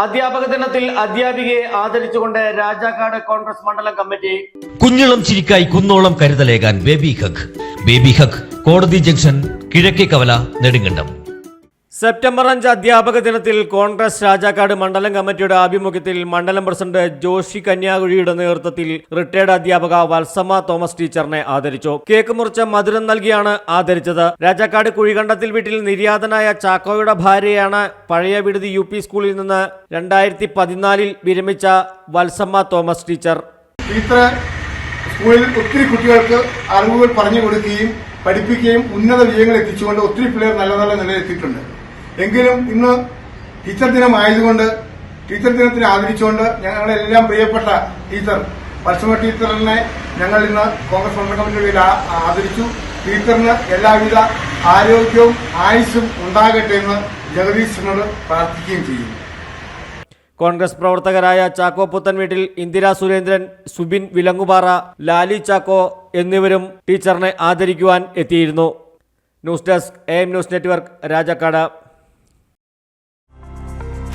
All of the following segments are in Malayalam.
അധ്യാപക ദിനത്തിൽ അധ്യാപികയെ ആദരിച്ചുകൊണ്ട് രാജാക്കാട് കോൺഗ്രസ് മണ്ഡലം കമ്മിറ്റി. കുഞ്ഞിളം ചിരിക്കായി കുന്നോളം കരുതലേകാൻ ബേബി ഹഗ് കോടതി ജംഗ്ഷൻ, കിഴക്കേ കവല, നെടുങ്കണ്ടം. സെപ്റ്റംബർ 5 അധ്യാപക ദിനത്തിൽ കോൺഗ്രസ് രാജാക്കാട് മണ്ഡലം കമ്മിറ്റിയുടെ ആഭിമുഖ്യത്തിൽ മണ്ഡലം പ്രസിഡന്റ് ജോഷി കന്യാകുഴിയുടെ നേതൃത്വത്തിൽ റിട്ടയർഡ് അധ്യാപക വത്സമ്മ തോമസ് ടീച്ചറിനെ ആദരിച്ചു. കേക്ക് മുറിച്ച് മധുരം നൽകിയാണ് ആദരിച്ചത്. രാജാക്കാട് കുഴികണ്ടത്തിൽ വീട്ടിൽ നിര്യാതനായ ചാക്കോയുടെ ഭാര്യയാണ് പഴയ വിടുതി UP സ്കൂളിൽ നിന്ന് 2014 വിരമിച്ച വത്സമ്മ തോമസ് ടീച്ചർ. സ്കൂളിൽ ഒത്തിരി കുട്ടികൾക്ക് അറിവുകൾ പറഞ്ഞു കൊടുക്കുകയും പഠിപ്പിക്കുകയും ഉന്നത വിജയങ്ങൾ എത്തിച്ചുകൊണ്ട് ഒത്തിരി പിള്ളേർ നല്ല നല്ല നിലയിലെത്തിയിട്ടുണ്ട്. എങ്കിലും ഇന്ന് ടീച്ചർ ദിനമായതുകൊണ്ട് ടീച്ചർ ദിനത്തിന് ആദരിച്ചുകൊണ്ട് ഞങ്ങളെല്ലാം പ്രിയപ്പെട്ട ടീച്ചർ വത്സമ്മ ടീച്ചറിനെ ഞങ്ങൾ ഇന്ന് കോൺഗ്രസ് മണ്ഡലം കമ്മിറ്റിയിൽ ആദരിച്ചു. ടീച്ചറിന് എല്ലാവിധ ആരോഗ്യവും ആയുസ്സും ഉണ്ടാകട്ടെ എന്ന് ജഗദീശനോട് പ്രാർത്ഥിക്കുകയും ചെയ്യും. കോൺഗ്രസ് പ്രവർത്തകരായ ചാക്കോ പുത്തൻവീട്ടിൽ, ഇന്ദിരാ സുരേന്ദ്രൻ, സുബിൻ വിലങ്ങുപാറ, ലാലി ചാക്കോ എന്നിവരും ടീച്ചറിനെ ആദരിക്കുവാൻ എത്തിയിരുന്നു. News desk AM news network, Rajakkad.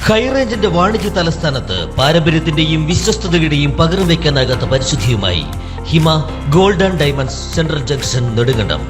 ഹൈറേഞ്ചിന്റെ വാണിജ്യ തലസ്ഥാനത്ത് പാരമ്പര്യത്തിന്റെയും വിശ്വസ്തതയുടെയും പകരം വയ്ക്കാനാകാത്ത പരിശുദ്ധിയുമായി Hima gold and diamonds, central junction, Nedumkandam.